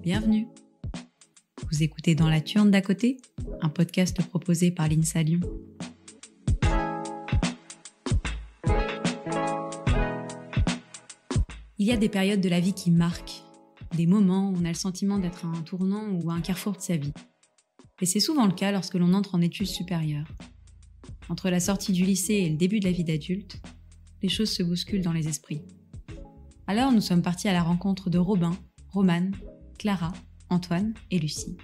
Bienvenue. Vous écoutez Dans la Turne d'à côté, un podcast proposé par l'INSA Lyon. Il y a des périodes de la vie qui marquent, des moments où on a le sentiment d'être à un tournant ou à un carrefour de sa vie. Et c'est souvent le cas lorsque l'on entre en études supérieures. Entre la sortie du lycée et le début de la vie d'adulte, les choses se bousculent dans les esprits. Alors nous sommes partis à la rencontre de Robin, Romane, Clara, Antoine et Lucie.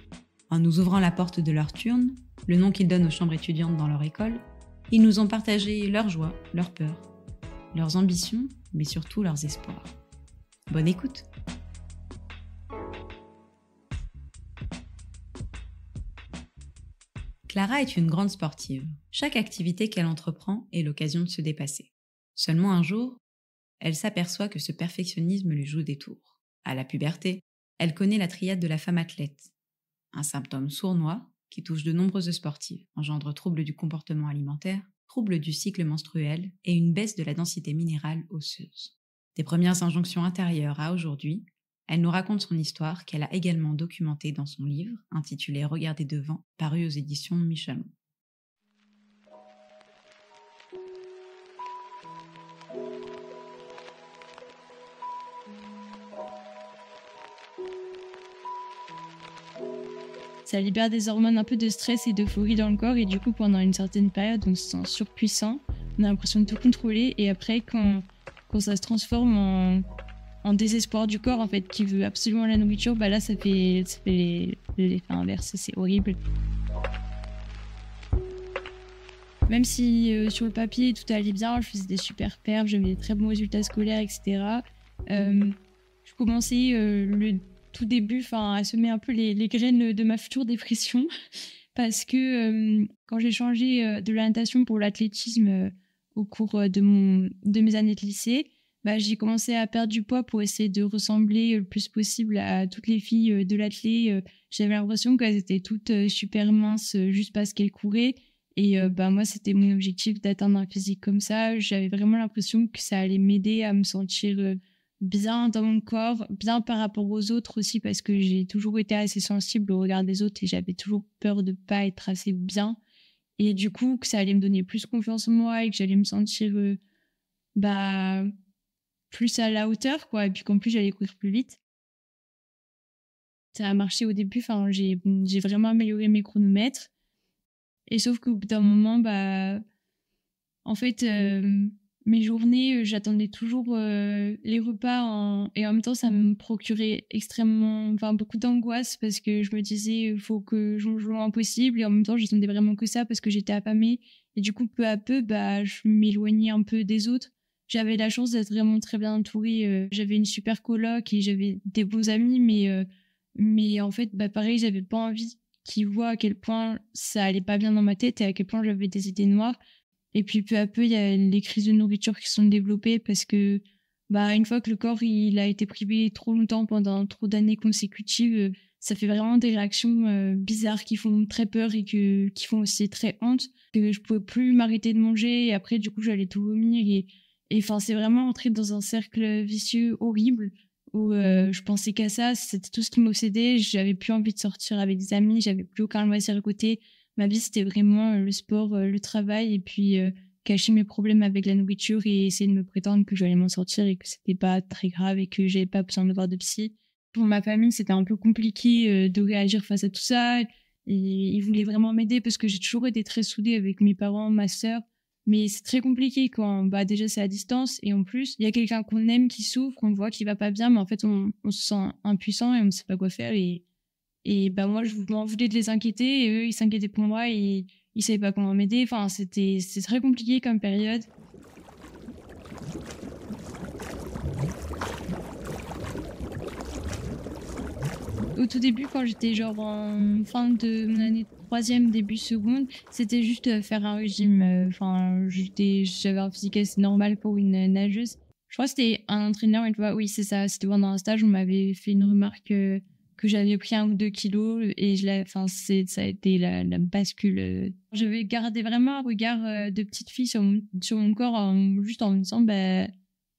En nous ouvrant la porte de leur turne, le nom qu'ils donnent aux chambres étudiantes dans leur école, ils nous ont partagé leurs joies, leurs peurs, leurs ambitions, mais surtout leurs espoirs. Bonne écoute! Clara est une grande sportive. Chaque activité qu'elle entreprend est l'occasion de se dépasser. Seulement un jour, elle s'aperçoit que ce perfectionnisme lui joue des tours. À la puberté, elle connaît la triade de la femme athlète. Un symptôme sournois qui touche de nombreuses sportives, engendre troubles du comportement alimentaire, troubles du cycle menstruel et une baisse de la densité minérale osseuse. Des premières injonctions intérieures à aujourd'hui, elle nous raconte son histoire qu'elle a également documentée dans son livre intitulé « Regardez devant » paru aux éditions Michelon. Ça libère des hormones un peu de stress et d'euphorie dans le corps et du coup pendant une certaine période on se sent surpuissant, on a l'impression de tout contrôler et après quand ça se transforme en désespoir du corps en fait qui veut absolument la nourriture, bah là ça fait l'effet inverse, c'est horrible. Même si sur le papier tout allait bien, je faisais des super perfs, j'avais des très bons résultats scolaires, etc. Je commençais le tout début à semer un peu les graines de ma future dépression parce que quand j'ai changé de la natation pour l'athlétisme au cours de mes années de lycée, j'ai commencé à perdre du poids pour essayer de ressembler le plus possible à toutes les filles de l'athlé. J'avais l'impression qu'elles étaient toutes super minces juste parce qu'elles couraient. Et moi, c'était mon objectif d'atteindre un physique comme ça. J'avais vraiment l'impression que ça allait m'aider à me sentir bien dans mon corps, bien par rapport aux autres aussi, parce que j'ai toujours été assez sensible au regard des autres et j'avais toujours peur de pas être assez bien. Et du coup, que ça allait me donner plus confiance en moi et que j'allais me sentir plus à la hauteur, quoi. Et puis qu'en plus, j'allais courir plus vite. Ça a marché au début, j'ai vraiment amélioré mes chronomètres. Et sauf qu'au bout d'un moment, en fait, mes journées, j'attendais toujours les repas et en même temps, ça me procurait beaucoup d'angoisse parce que je me disais, il faut que je mange le moins possible et en même temps, j'attendais vraiment que ça parce que j'étais affamée. Et du coup, peu à peu, je m'éloignais un peu des autres. J'avais la chance d'être vraiment très bien entourée. J'avais une super coloc et j'avais des bons amis, mais en fait, pareil, j'avais pas envie qu'ils voient à quel point ça allait pas bien dans ma tête et à quel point j'avais des idées noires. Et puis peu à peu, il y a les crises de nourriture qui sont développées parce que une fois que le corps il a été privé trop longtemps pendant trop d'années consécutives, ça fait vraiment des réactions bizarres qui font très peur et qui font aussi très honte. Que je pouvais plus m'arrêter de manger et après du coup j'allais tout vomir et c'est vraiment entré dans un cercle vicieux horrible où je pensais qu'à ça, c'était tout ce qui m'obsédait. J'avais plus envie de sortir avec des amis, j'avais plus aucun loisir à côté. Ma vie, c'était vraiment le sport, le travail et puis cacher mes problèmes avec la nourriture et essayer de me prétendre que j'allais m'en sortir et que c'était pas très grave et que j'avais pas besoin de voir de psy. Pour ma famille, c'était un peu compliqué de réagir face à tout ça. Et ils voulaient vraiment m'aider parce que j'ai toujours été très soudée avec mes parents, ma sœur. Mais c'est très compliqué quand déjà c'est à distance et en plus il y a quelqu'un qu'on aime qui souffre, on voit qu'il va pas bien, mais en fait on se sent impuissant et on ne sait pas quoi faire et moi je m'en voulais de les inquiéter et eux ils s'inquiétaient pour moi et ils savaient pas comment m'aider. C'était très compliqué comme période. Au tout début, quand j'étais en fin de mon année de troisième, début seconde, c'était juste faire un régime. J'avais un physique assez normal pour une nageuse. Je crois que c'était un entraîneur une fois, oui c'est ça, c'était pendant un stage, on m'avait fait une remarque que j'avais pris 1 ou 2 kilos et ça a été la bascule. J'avais gardé vraiment un regard de petite fille sur mon corps juste en me disant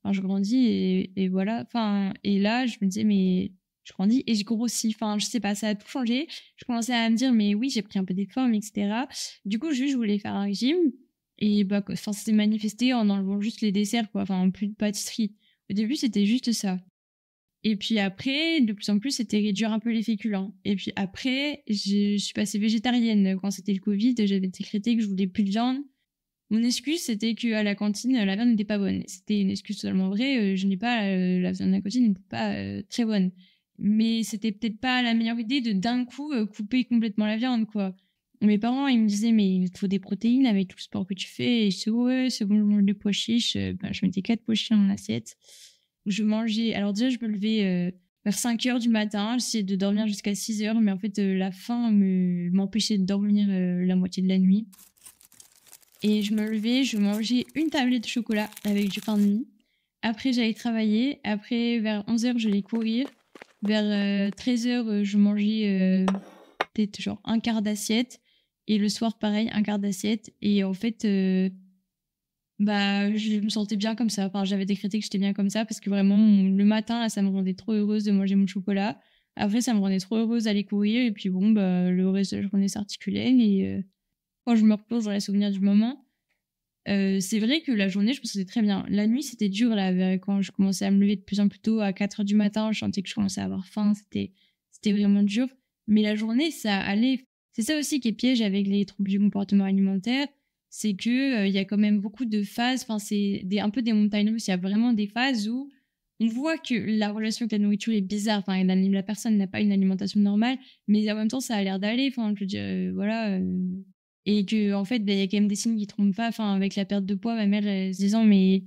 Enfin, je grandis et voilà. Enfin, et là, je me disais, mais je grandis et je grossis. Enfin, je sais pas, ça a tout changé. Je commençais à me dire, mais oui, j'ai pris un peu des formes, etc. Du coup, juste, je voulais faire un régime. Et bah, enfin, c'était manifesté en enlevant juste les desserts, quoi. Enfin, plus de pâtisserie. Au début, c'était juste ça. Et puis après, de plus en plus, c'était réduire un peu les féculents. Et puis après, je suis passée végétarienne. Quand c'était le Covid, j'avais décrété que je voulais plus de viande. Mon excuse, c'était qu'à la cantine, la viande n'était pas bonne. C'était une excuse totalement vraie. Je n'ai pas, la viande de la cantine n'était pas très bonne. Mais c'était peut-être pas la meilleure idée de d'un coup couper complètement la viande, quoi. Mes parents, ils me disaient, mais il te faut des protéines avec tout le sport que tu fais. Et je disais, ouais, c'est bon, je mange des pois chiches. Ben, je mettais 4 pois chiches dans mon assiette. Je mangeais, alors déjà, je me levais vers 5 heures du matin. J'essayais de dormir jusqu'à 6 heures. Mais en fait, la faim m'empêchait de dormir la moitié de la nuit. Et je me levais, je mangeais une tablette de chocolat avec du pain de mie. Après, j'allais travailler. Après, vers 11h, j'allais courir. Vers 13h, je mangeais peut-être genre un quart d'assiette. Et le soir, pareil, un quart d'assiette. Et en fait, bah, je me sentais bien comme ça. Enfin, j'avais décrété que j'étais bien comme ça parce que vraiment, le matin, là, ça me rendait trop heureuse de manger mon chocolat. Après, ça me rendait trop heureuse d'aller courir. Et puis bon, bah, le reste de la journée s'articulait. Et quand je me replonge dans les souvenirs du moment, c'est vrai que la journée, je me sentais très bien. La nuit, c'était dur, là, quand je commençais à me lever de plus en plus tôt, à 4 heures du matin, je sentais que je commençais à avoir faim, c'était vraiment dur. Mais la journée, ça allait. C'est ça aussi qui est piège avec les troubles du comportement alimentaire, c'est que il y a quand même beaucoup de phases, enfin, c'est un peu des montagnes russes, il y a vraiment des phases où on voit que la relation avec la nourriture est bizarre, enfin, la personne n'a pas une alimentation normale, mais en même temps, ça a l'air d'aller, enfin, je veux dire, voilà. Et que en fait, il y a quand même des signes qui trompent pas. Enfin, avec la perte de poids, ma mère, elle se disant, mais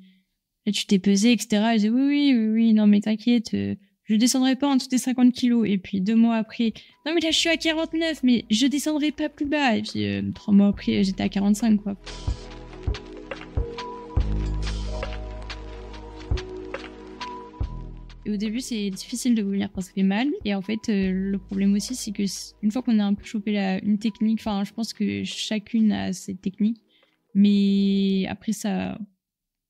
là, tu t'es pesée, etc. Elle disait, oui, oui, oui, oui, non, mais t'inquiète, je descendrai pas en dessous des 50 kilos. Et puis 2 mois après, non, mais là, je suis à 49, mais je descendrai pas plus bas. Et puis 3 mois après, j'étais à 45, quoi. Et au début, c'est difficile de vomir quand ça fait mal. Et en fait, le problème aussi, c'est que une fois qu'on a un peu chopé une technique, enfin, je pense que chacune a ses techniques. Mais après, ça,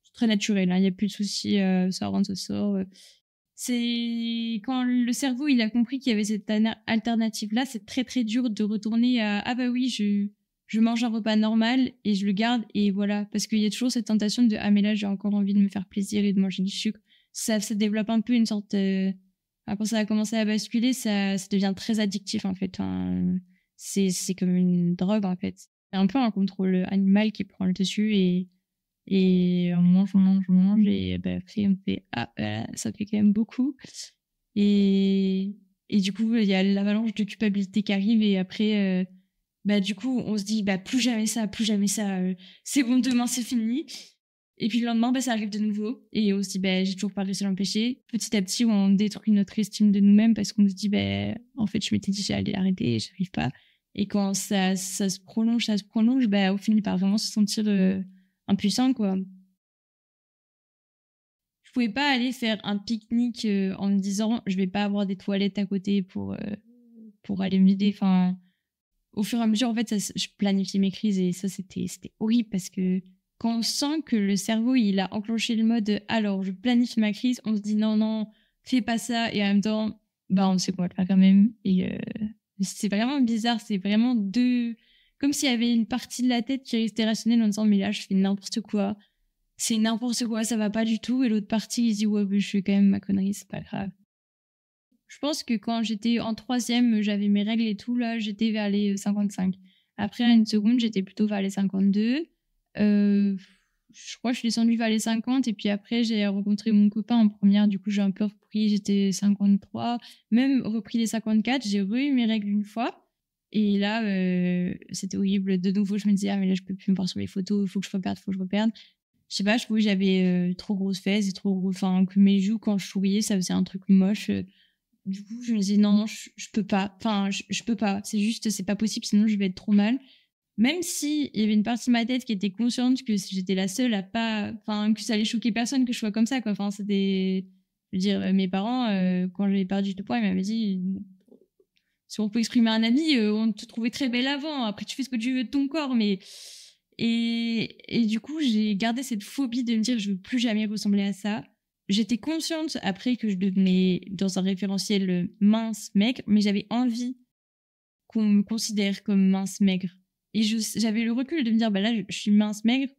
c'est très naturel. Il n'y a plus de soucis, ça rentre, ça sort. C'est quand le cerveau il a compris qu'il y avait cette alternative-là, c'est très très dur de retourner à ah bah oui, je mange un repas normal et je le garde et voilà. Parce qu'il y a toujours cette tentation de ah mais là j'ai encore envie de me faire plaisir et de manger du sucre. Ça développe un peu une sorte quand ça a commencé à basculer, ça devient très addictif en fait. Enfin, c'est comme une drogue en fait. C'est un peu un contrôle animal qui prend le dessus et on mange et bah, après on fait ah ça fait quand même beaucoup et du coup il y a l'avalanche de culpabilité qui arrive et après bah du coup on se dit bah plus jamais ça c'est bon demain c'est fini et puis le lendemain bah ça arrive de nouveau et on se dit bah j'ai toujours pas réussi à l'empêcher petit à petit on détruit notre estime de nous-mêmes parce qu'on se dit bah en fait je m'étais dit j'allais arrêter et j'arrive pas et quand ça se prolonge bah on finit par vraiment se sentir impuissant quoi. Je pouvais pas aller faire un pique-nique en me disant je vais pas avoir des toilettes à côté pour aller me vider. Enfin, au fur et à mesure en fait je planifiais mes crises et ça c'était horrible parce que quand on sent que le cerveau il a enclenché le mode alors je planifie ma crise, on se dit non fais pas ça et en même temps bah on sait qu'on va le faire quand même et c'est vraiment bizarre, c'est vraiment deux comme s'il y avait une partie de la tête qui restait rationnelle en disant mais là je fais n'importe quoi, c'est n'importe quoi, ça va pas du tout. Et l'autre partie, il se dit, ouais, mais je fais quand même ma connerie, c'est pas grave. Je pense que quand j'étais en 3e, j'avais mes règles et tout, là, j'étais vers les 55. Après, à une seconde, j'étais plutôt vers les 52. Je crois que je suis descendue vers les 50. Et puis après, j'ai rencontré mon copain en première. Du coup, j'ai un peu repris, j'étais 53. Même repris les 54. J'ai eu mes règles une fois. Et là, c'était horrible. De nouveau, je me disais, ah, mais là, je peux plus me voir sur les photos, il faut que je reperde. Je sais pas, je trouvais que j'avais trop grosses fesses et trop gros, enfin, que mes joues, quand je souriais, ça faisait un truc moche. Du coup, je me disais, non, je peux pas. Enfin, je peux pas. C'est juste, c'est pas possible, sinon je vais être trop mal. Même si il y avait une partie de ma tête qui était consciente que j'étais la seule à pas, enfin, que ça allait choquer personne que je sois comme ça, quoi. Enfin, c'était, je veux dire, mes parents, quand j'avais perdu de poids, ils m'avaient dit, si on peut exprimer un avis, on te trouvait très belle avant. Après, tu fais ce que tu veux de ton corps, mais et du coup, j'ai gardé cette phobie de me dire je veux plus jamais ressembler à ça. j'étais consciente après que je devenais dans un référentiel mince, maigre, mais j'avais envie qu'on me considère comme mince, maigre. Et j'avais le recul de me dire, bah là, je suis mince, maigre.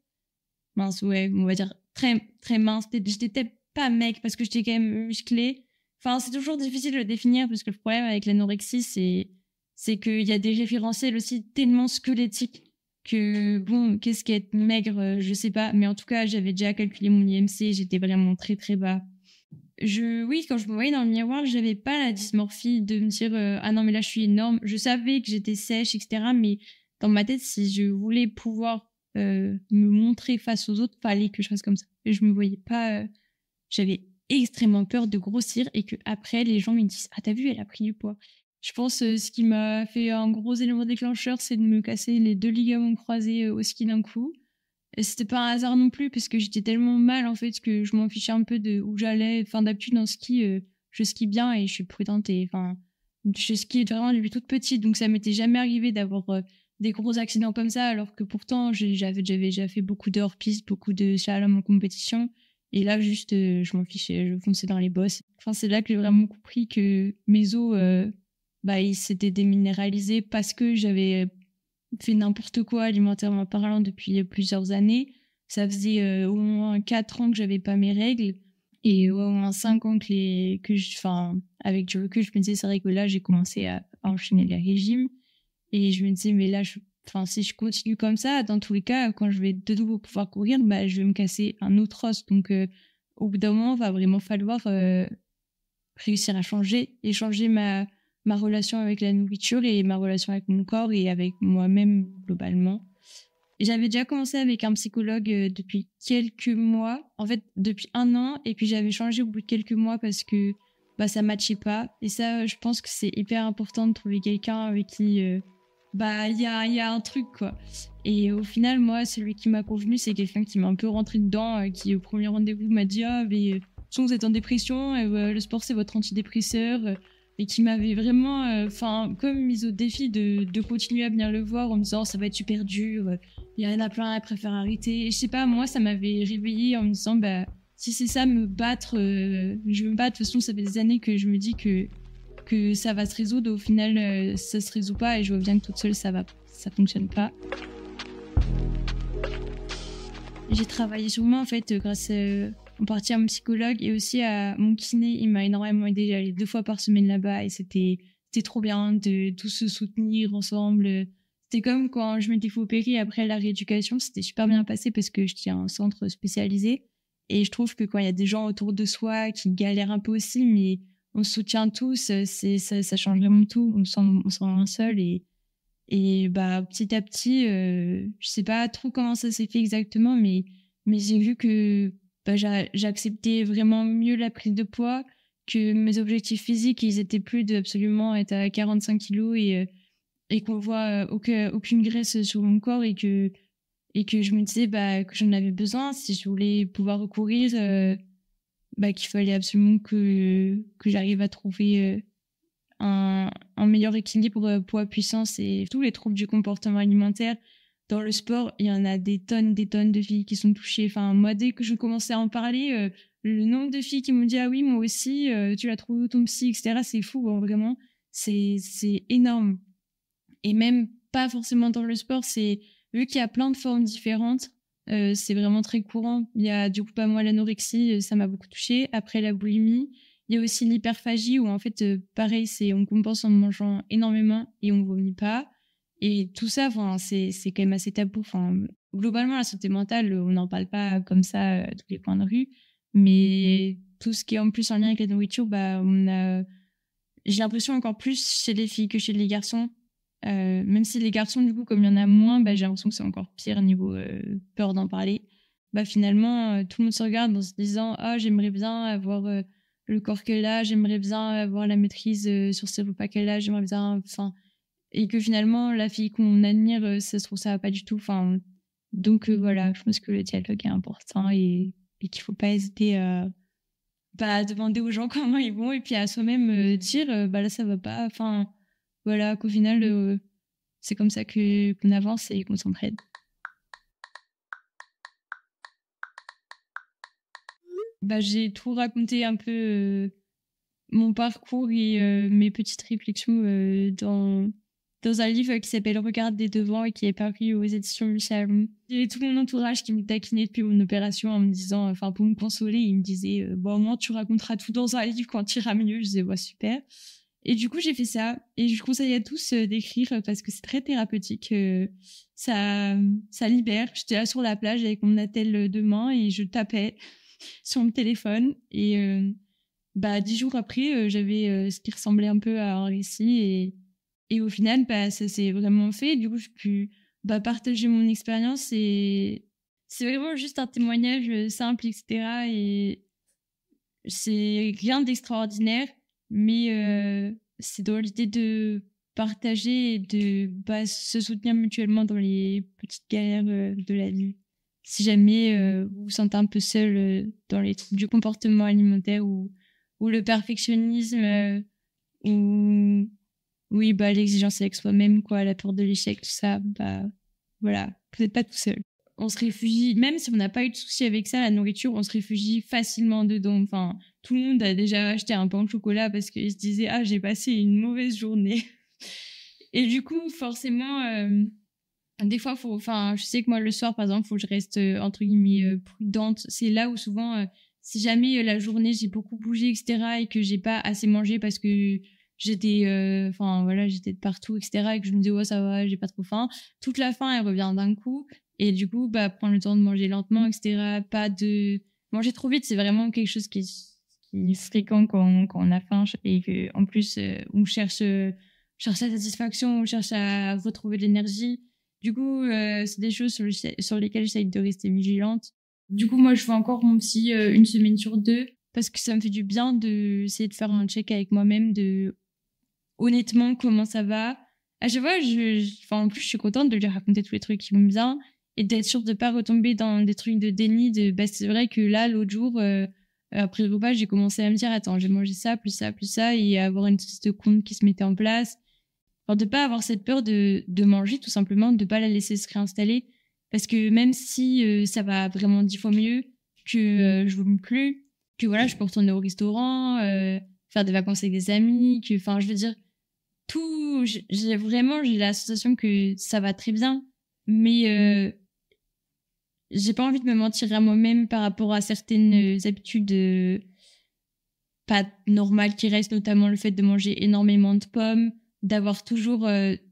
Mince, ouais, on va dire très, très mince. J'étais peut-être pas maigre parce que j'étais quand même musclée. Enfin, c'est toujours difficile de le définir parce que le problème avec l'anorexie, c'est qu'il y a des référentiels aussi tellement squelettiques que, bon, qu'est-ce qu'être maigre, je sais pas. Mais en tout cas, j'avais déjà calculé mon IMC, j'étais vraiment très, très bas. Oui, quand je me voyais dans le miroir, j'avais pas la dysmorphie de me dire ah non, mais là, je suis énorme. Je savais que j'étais sèche, etc. Mais dans ma tête, si je voulais pouvoir me montrer face aux autres, fallait que je fasse comme ça. Et je me voyais pas. J'avais extrêmement peur de grossir et que après les gens me disent ah t'as vu, elle a pris du poids. Je pense ce qui m'a fait un gros élément déclencheur, c'est de me casser les 2 ligaments croisés au ski d'un coup. Et c'était pas un hasard non plus parce que j'étais tellement mal en fait que je m'en fichais un peu de où j'allais. Enfin d'habitude en ski, je skie bien et je suis prudente et enfin je skie vraiment depuis toute petite, donc ça m'était jamais arrivé d'avoir des gros accidents comme ça, alors que pourtant j'avais déjà fait beaucoup de hors-piste, beaucoup de slalom en compétition. Et là, juste, je m'en fichais, je fonçais dans les bosses. Enfin, c'est là que j'ai vraiment compris que mes os, ils s'étaient déminéralisés parce que j'avais fait n'importe quoi alimentairement parlant depuis plusieurs années. Ça faisait au moins 4 ans que j'avais pas mes règles et au moins 5 ans avec du recul, je me disais, c'est vrai que là, j'ai commencé à enchaîner les régimes et je me disais, mais là, si je continue comme ça, dans tous les cas, quand je vais de nouveau pouvoir courir, je vais me casser un autre os. Donc, au bout d'un moment, il va vraiment falloir réussir à changer et changer ma relation avec la nourriture et ma relation avec mon corps et avec moi-même globalement. Et j'avais déjà commencé avec un psychologue depuis quelques mois, en fait depuis 1 an, et puis j'avais changé au bout de quelques mois parce que ça matchait pas. Et ça, je pense que c'est hyper important de trouver quelqu'un avec qui il y a un truc quoi. Et au final, moi, celui qui m'a convenu, c'est quelqu'un qui m'a un peu rentré dedans, qui au premier rendez-vous m'a dit ah mais vous êtes en dépression, le sport c'est votre antidépresseur, et qui m'avait vraiment, comme mise au défi de continuer à venir le voir en me disant ça va être super dur, il y en a plein, elle préfère arrêter. Et je sais pas, moi ça m'avait réveillée en me disant si c'est ça me battre, je vais me battre. De toute façon, ça fait des années que je me dis que ça va se résoudre. Au final, ça se résout pas et je vois bien que toute seule ça fonctionne pas. J'ai travaillé sur moi en fait grâce en partie à mon psychologue et aussi à mon kiné. Il m'a énormément aidé. J'allais 2 fois par semaine là-bas et c'était trop bien de tous se soutenir ensemble. C'était comme quand je m'étais fait opérer après la rééducation, c'était super bien passé parce que j'étais à un centre spécialisé et je trouve que quand il y a des gens autour de soi qui galèrent un peu aussi, mais on se soutient tous, ça change vraiment tout. On se sent moins seul et petit à petit, je sais pas trop comment ça s'est fait exactement, mais j'ai vu que j'acceptais vraiment mieux la prise de poids, que mes objectifs physiques, ils étaient plus de absolument être à 45 kilos et qu'on voit aucune graisse sur mon corps et que je me disais que j'en avais besoin si je voulais pouvoir recourir, qu'il fallait absolument que j'arrive à trouver un meilleur équilibre poids-puissance et tous les troubles du comportement alimentaire. Dans le sport, il y en a des tonnes de filles qui sont touchées. Enfin, moi, dès que je commençais à en parler, le nombre de filles qui m'ont dit « Ah oui, moi aussi, tu l'as trouvé où ton psy ?» etc. C'est fou, bon, vraiment. C'est énorme. Et même pas forcément dans le sport, vu qu'il y a plein de formes différentes, c'est vraiment très courant. Il y a du coup moi l'anorexie, ça m'a beaucoup touchée. Après la boulimie, il y a aussi l'hyperphagie où en fait pareil, on compense en mangeant énormément et on vomit pas. Et tout ça, c'est quand même assez tabou. Globalement, la santé mentale, on n'en parle pas comme ça à tous les coins de rue. Mais tout ce qui est en plus en lien avec la nourriture, j'ai l'impression encore plus chez les filles que chez les garçons. Même si les garçons, du coup, comme il y en a moins, j'ai l'impression que c'est encore pire niveau peur d'en parler. Finalement, tout le monde se regarde en se disant « Ah, j'aimerais bien avoir le corps qu'elle a, j'aimerais bien avoir la maîtrise sur ces repas qu'elle a, j'aimerais bien... » Et que finalement, la fille qu'on admire, ça se trouve, ça va pas du tout. Donc voilà, je pense que le dialogue est important et qu'il faut pas hésiter à demander aux gens comment ils vont et puis à soi-même dire là, ça va pas. Voilà, qu'au final, c'est comme ça qu'on avance et qu'on s'entraide. J'ai tout raconté un peu mon parcours et mes petites réflexions dans un livre qui s'appelle Regarde des devants et qui est paru aux éditions Michel. J'ai tout mon entourage qui me taquinait depuis mon opération en me disant, enfin pour me consoler, il me disait bon, au moins tu raconteras tout dans un livre quand tu iras mieux. Je disais super. Et du coup j'ai fait ça et je conseille à tous d'écrire parce que c'est très thérapeutique. Ça libère. J'étais là sur la plage avec mon attel de main et je tapais sur mon téléphone et 10 jours après j'avais ce qui ressemblait un peu à un récit et au final ça s'est vraiment fait. Du coup j'ai pu partager mon expérience et c'est vraiment juste un témoignage simple, etc. Et c'est rien d'extraordinaire, mais c'est dans l'idée de partager et de se soutenir mutuellement dans les petites galères de la vie. Si jamais vous vous sentez un peu seul dans les troubles du comportement alimentaire ou le perfectionnisme ou oui, l'exigence avec soi-même, quoi, la peur de l'échec, tout ça, voilà, vous n'êtes pas tout seul. On se réfugie, même si on n'a pas eu de soucis avec ça, la nourriture, on se réfugie facilement dedans. Enfin, tout le monde a déjà acheté un pain au chocolat parce qu'il se disait « Ah, j'ai passé une mauvaise journée ». Et du coup, forcément, des fois, je sais que moi, le soir, par exemple, il faut que je reste, entre guillemets, prudente. C'est là où souvent, si jamais la journée, j'ai beaucoup bougé, etc., et que j'ai pas assez mangé parce que j'étais j'étais de partout, etc., et que je me disais ouais ça va, j'ai pas trop faim, toute la faim elle revient d'un coup et du coup prendre le temps de manger lentement, etc., pas de manger trop vite. C'est vraiment quelque chose qui est fréquent quand on a faim et que en plus on cherche la satisfaction, on cherche à retrouver de l'énergie. Du coup c'est des choses sur lesquelles j'essaye de rester vigilante. Du coup moi je fais encore mon psy une semaine sur 2 parce que ça me fait du bien d'essayer de faire un check avec moi-même de honnêtement comment ça va. À chaque fois en plus je suis contente de lui raconter tous les trucs qui vont bien et d'être sûre de pas retomber dans des trucs de déni c'est vrai que là l'autre jour après le repas j'ai commencé à me dire attends j'ai mangé ça plus ça plus ça et avoir une liste de compte qui se mettait en place, enfin de pas avoir cette peur de manger tout simplement, de pas la laisser se réinstaller parce que même si ça va vraiment 10 fois mieux que je vomis plus, que voilà je peux retourner au restaurant, faire des vacances avec des amis, que enfin je veux dire tout, j'ai la sensation que ça va très bien, mais j'ai pas envie de me mentir à moi-même par rapport à certaines habitudes pas normales qui restent, notamment le fait de manger énormément de pommes, d'avoir toujours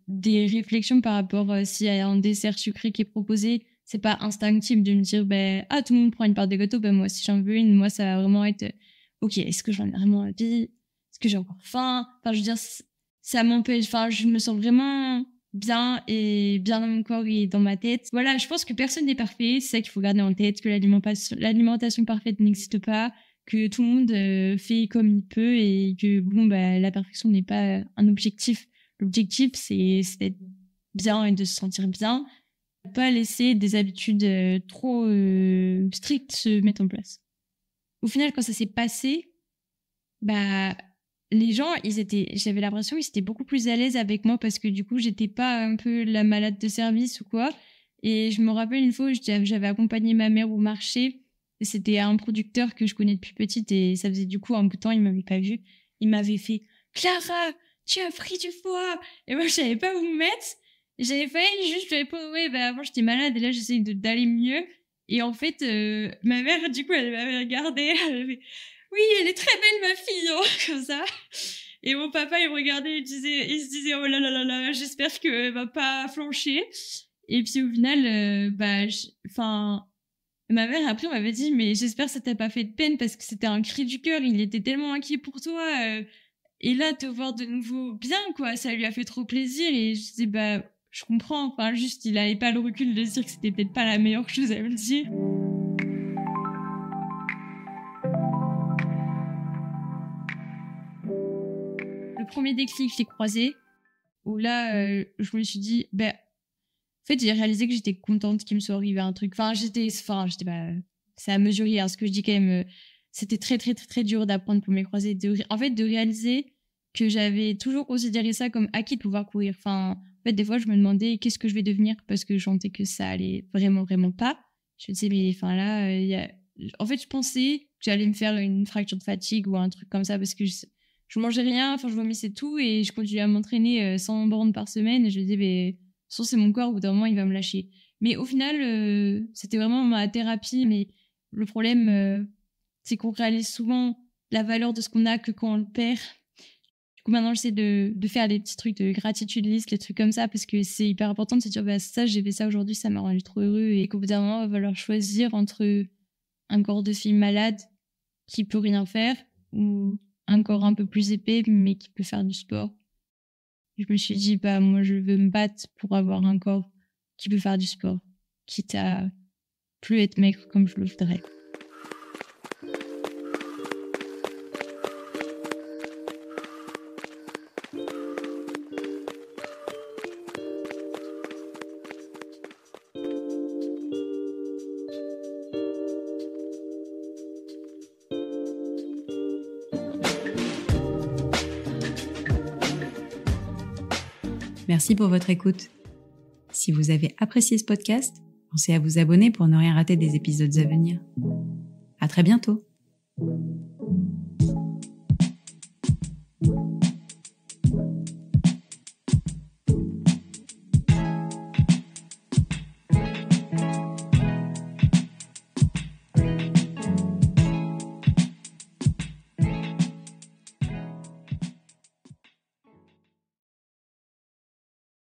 des réflexions par rapport s'il y a un dessert sucré qui est proposé. C'est pas instinctif de me dire tout le monde prend une part de gâteau, moi si j'en veux une, moi ça va vraiment être ok, est-ce que j'en ai vraiment envie, est-ce que j'ai encore faim, enfin je veux dire ça m'empêche, enfin je me sens vraiment bien et bien dans mon corps et dans ma tête. Voilà, je pense que personne n'est parfait, c'est ça qu'il faut garder en tête, que l'alimentation parfaite n'existe pas, que tout le monde fait comme il peut et que la perfection n'est pas un objectif. L'objectif c'est d'être bien et de se sentir bien, pas laisser des habitudes trop strictes se mettre en place. Au final quand ça s'est passé, les gens, j'avais l'impression qu'ils étaient beaucoup plus à l'aise avec moi parce que du coup, j'étais pas un peu la malade de service ou quoi. Et je me rappelle une fois où j'avais accompagné ma mère au marché. Et c'était un producteur que je connais depuis petite et ça faisait du coup un bout de temps, il m'avait pas vue. Il m'avait fait « Clara, tu as pris du poids !» Et moi, je savais pas où me mettre. J'avais failli juste répondre « Ouais, avant j'étais malade et là j'essaye d'aller mieux. » Et en fait, ma mère, du coup, elle m'avait regardée, elle avait fait « Oui, elle est très belle, ma fille, hein, !» comme ça. Et mon papa, il me regardait, il se disait « Oh là là là là, j'espère qu'elle va pas flancher. » Et puis au final, ma mère, après, m'avait dit « Mais j'espère que ça t'a pas fait de peine parce que c'était un cri du cœur, il était tellement inquiet pour toi. Et là, te voir de nouveau bien, quoi, ça lui a fait trop plaisir. » Et je disais « Je comprends. » Enfin, juste, il avait pas le recul de se dire que c'était peut-être pas la meilleure chose à me dire. Le premier déclic, je l'ai croisé, où là, je me suis dit, en fait, j'ai réalisé que j'étais contente qu'il me soit arrivé un truc. C'est à mesurer, hein, ce que je dis quand même. C'était très, très, très, très dur d'apprendre pour mes croisés. De réaliser que j'avais toujours considéré ça comme acquis de pouvoir courir. Enfin, en fait, des fois, je me demandais qu'est-ce que je vais devenir parce que je sentais que ça allait vraiment, vraiment pas. Je me disais, en fait, je pensais j'allais me faire une fracture de fatigue ou un truc comme ça parce que je mangeais rien, enfin je vomissais tout et je continuais à m'entraîner 100 bornes par semaine et je me disais, mais soit c'est mon corps, au bout d'un moment il va me lâcher. Mais au final, c'était vraiment ma thérapie. Mais le problème, c'est qu'on réalise souvent la valeur de ce qu'on a que quand on le perd. Du coup, maintenant, j'essaie de faire des petits trucs de gratitude list, des trucs comme ça, parce que c'est hyper important de se dire, bah, ça, j'ai fait ça aujourd'hui, ça m'a rendu trop heureux. Et qu'au bout d'un moment, il va falloir choisir entre un corps de fille malade qui peut rien faire ou un corps un peu plus épais, mais qui peut faire du sport. Je me suis dit, bah, moi, je veux me battre pour avoir un corps qui peut faire du sport, quitte à plus être maigre comme je le voudrais. Merci pour votre écoute. Si vous avez apprécié ce podcast, pensez à vous abonner pour ne rien rater des épisodes à venir. À très bientôt.